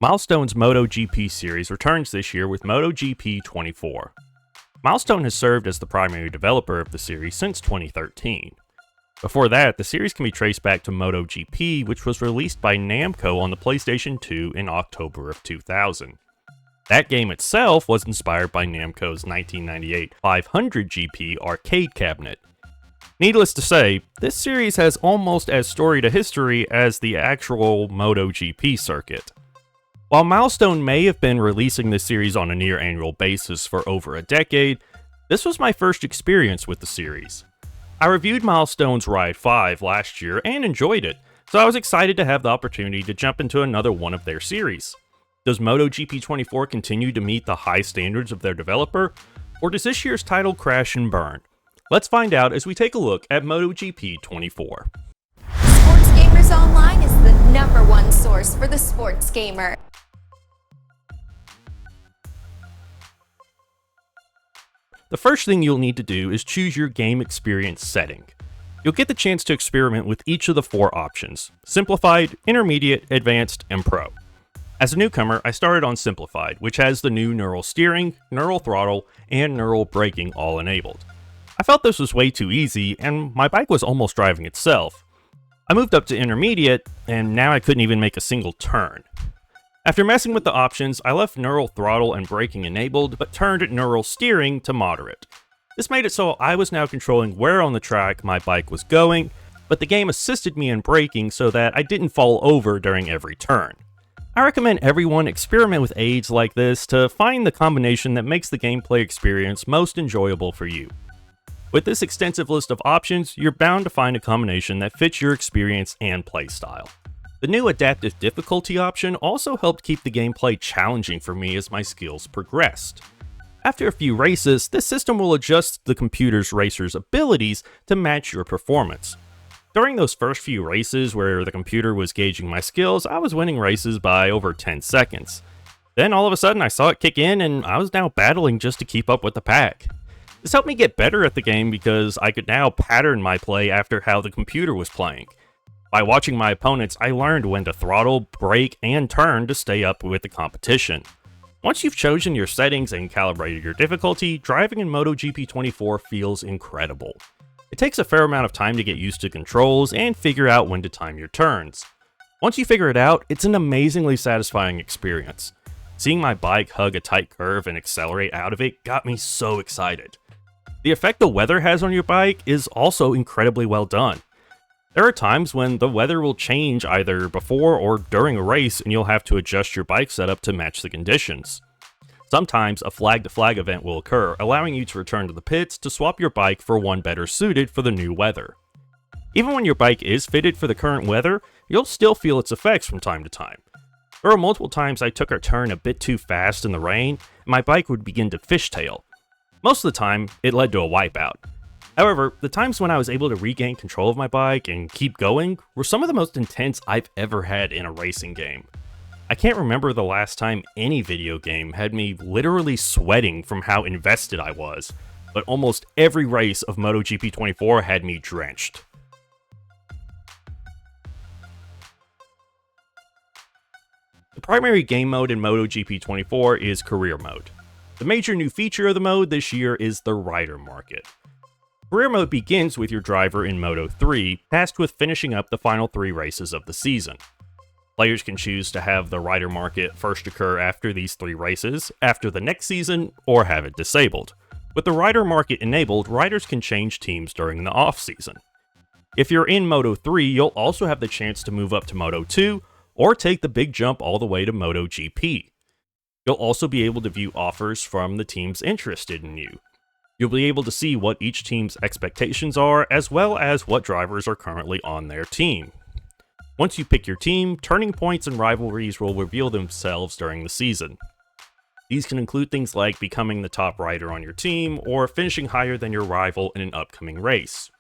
Milestone's MotoGP series returns this year with MotoGP 24. Milestone has served as the primary developer of the series since 2013. Before that, the series can be traced back to MotoGP, which was released by Namco on the PlayStation 2 in October of 2000. That game itself was inspired by Namco's 1998 500GP arcade cabinet. Needless to say, this series has almost as storied a history as the actual MotoGP circuit. While Milestone may have been releasing this series on a near-annual basis for over a decade, this was my first experience with the series. I reviewed Milestone's Ride 5 last year and enjoyed it, so I was excited to have the opportunity to jump into another one of their series. Does MotoGP 24 continue to meet the high standards of their developer, or does this year's title crash and burn? Let's find out as we take a look at MotoGP 24. Sports Gamers Online is the #1 source for the sports gamer. The first thing you'll need to do is choose your game experience setting. You'll get the chance to experiment with each of the 4 options: Simplified, Intermediate, Advanced, and Pro. As a newcomer, I started on Simplified, which has the new neural steering, neural throttle, and neural braking all enabled. I felt this was way too easy, and my bike was almost driving itself. I moved up to Intermediate, and now I couldn't even make a single turn. After messing with the options, I left neural throttle and braking enabled, but turned neural steering to moderate. This made it so I was now controlling where on the track my bike was going, but the game assisted me in braking so that I didn't fall over during every turn. I recommend everyone experiment with aids like this to find the combination that makes the gameplay experience most enjoyable for you. With this extensive list of options, you're bound to find a combination that fits your experience and playstyle. The new adaptive difficulty option also helped keep the gameplay challenging for me as my skills progressed. After a few races, this system will adjust the computer's racer's abilities to match your performance. During those first few races where the computer was gauging my skills, I was winning races by over 10 seconds. Then all of a sudden I saw it kick in and I was now battling just to keep up with the pack. This helped me get better at the game because I could now pattern my play after how the computer was playing. By watching my opponents, I learned when to throttle, brake, and turn to stay up with the competition. Once you've chosen your settings and calibrated your difficulty, driving in MotoGP 24 feels incredible. It takes a fair amount of time to get used to controls and figure out when to time your turns. Once you figure it out, it's an amazingly satisfying experience. Seeing my bike hug a tight curve and accelerate out of it got me so excited. The effect the weather has on your bike is also incredibly well done. There are times when the weather will change either before or during a race and you'll have to adjust your bike setup to match the conditions. Sometimes a flag-to-flag event will occur, allowing you to return to the pits to swap your bike for one better suited for the new weather. Even when your bike is fitted for the current weather, you'll still feel its effects from time to time. There were multiple times I took a turn a bit too fast in the rain, and my bike would begin to fishtail. Most of the time, it led to a wipeout. However, the times when I was able to regain control of my bike and keep going were some of the most intense I've ever had in a racing game. I can't remember the last time any video game had me literally sweating from how invested I was, but almost every race of MotoGP 24 had me drenched. The primary game mode in MotoGP 24 is Career Mode. The major new feature of the mode this year is the Rider Market. Career Mode begins with your driver in Moto 3, tasked with finishing up the final 3 races of the season. Players can choose to have the Rider Market first occur after these 3 races, after the next season, or have it disabled. With the Rider Market enabled, riders can change teams during the off-season. If you're in Moto 3, you'll also have the chance to move up to Moto 2, or take the big jump all the way to MotoGP. You'll also be able to view offers from the teams interested in you. You'll be able to see what each team's expectations are, as well as what drivers are currently on their team. Once you pick your team, turning points and rivalries will reveal themselves during the season. These can include things like becoming the top rider on your team, or finishing higher than your rival in an upcoming race.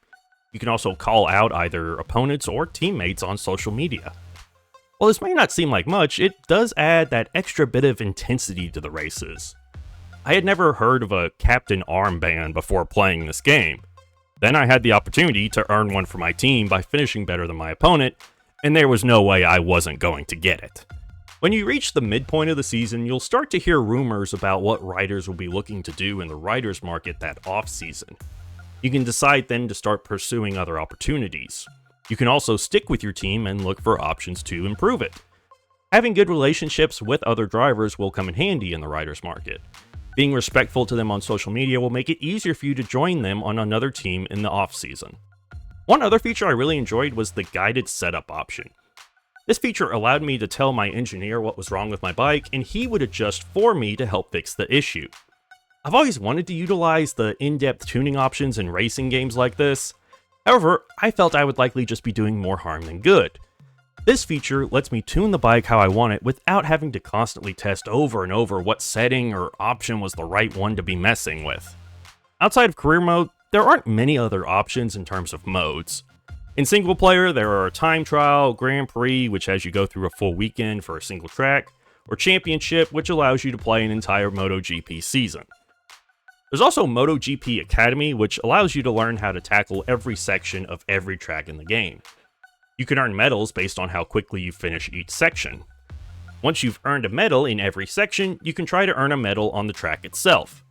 You can also call out either opponents or teammates on social media. While this may not seem like much, it does add that extra bit of intensity to the races. I had never heard of a captain armband before playing this game. Then I had the opportunity to earn one for my team by finishing better than my opponent, and there was no way I wasn't going to get it. When you reach the midpoint of the season, you'll start to hear rumors about what riders will be looking to do in the riders market that off-season. You can decide then to start pursuing other opportunities. You can also stick with your team and look for options to improve it. Having good relationships with other drivers will come in handy in the riders market. Being respectful to them on social media will make it easier for you to join them on another team in the off-season. One other feature I really enjoyed was the guided setup option. This feature allowed me to tell my engineer what was wrong with my bike, and he would adjust for me to help fix the issue. I've always wanted to utilize the in-depth tuning options in racing games like this. However, I felt I would likely just be doing more harm than good. This feature lets me tune the bike how I want it without having to constantly test over and over what setting or option was the right one to be messing with. Outside of career mode, there aren't many other options in terms of modes. In single player, there are Time Trial, Grand Prix, which has you go through a full weekend for a single track, or Championship, which allows you to play an entire MotoGP season. There's also MotoGP Academy, which allows you to learn how to tackle every section of every track in the game. You can earn medals based on how quickly you finish each section. Once you've earned a medal in every section, you can try to earn a medal on the track itself.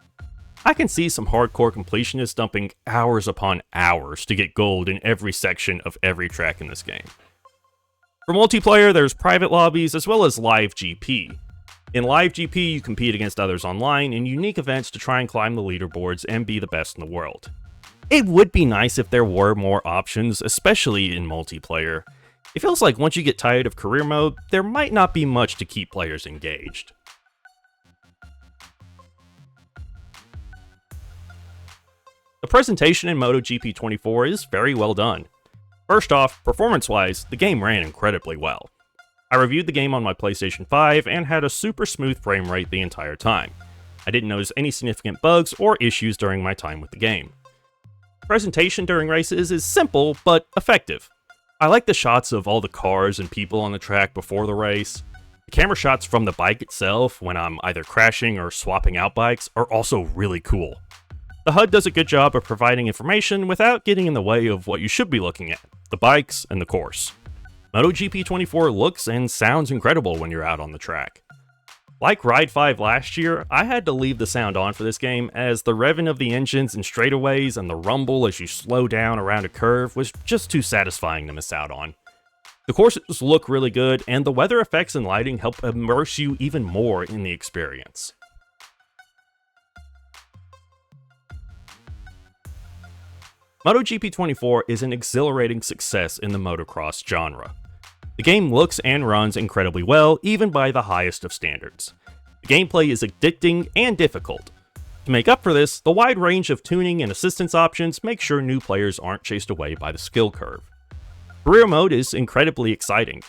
I can see some hardcore completionists dumping hours upon hours to get gold in every section of every track in this game. For multiplayer, there's private lobbies as well as live GP. In live GP, you compete against others online in unique events to try and climb the leaderboards and be the best in the world. It would be nice if there were more options, especially in multiplayer. It feels like once you get tired of career mode, there might not be much to keep players engaged. The presentation in MotoGP 24 is very well done. First off, performance-wise, the game ran incredibly well. I reviewed the game on my PlayStation 5 and had a super smooth frame rate the entire time. I didn't notice any significant bugs or issues during my time with the game. Presentation during races is simple but effective. I like the shots of all the cars and people on the track before the race. The camera shots from the bike itself when I'm either crashing or swapping out bikes are also really cool. The HUD does a good job of providing information without getting in the way of what you should be looking at, the bikes and the course. MotoGP 24 looks and sounds incredible when you're out on the track. Like Ride 5 last year, I had to leave the sound on for this game as the revving of the engines in straightaways and the rumble as you slow down around a curve was just too satisfying to miss out on. The courses look really good, and the weather effects and lighting help immerse you even more in the experience. MotoGP 24 is an exhilarating success in the motocross genre. The game looks and runs incredibly well, even by the highest of standards. The gameplay is addicting and difficult. To make up for this, the wide range of tuning and assistance options make sure new players aren't chased away by the skill curve. Career mode is incredibly exciting.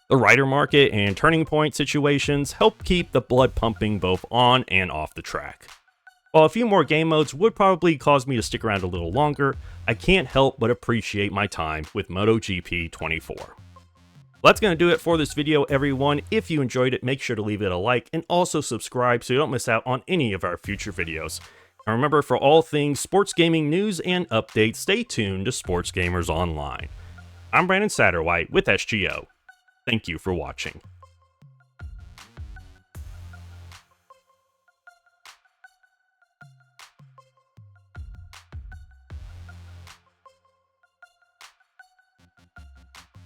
The rider market and turning point situations help keep the blood pumping both on and off the track. While a few more game modes would probably cause me to stick around a little longer, I can't help but appreciate my time with MotoGP 24. Well, that's going to do it for this video, everyone. If you enjoyed it, make sure to leave it a like and also subscribe so you don't miss out on any of our future videos. And remember, for all things sports gaming news and updates, stay tuned to Sports Gamers Online. I'm Brandon Satterwhite with SGO. Thank you for watching.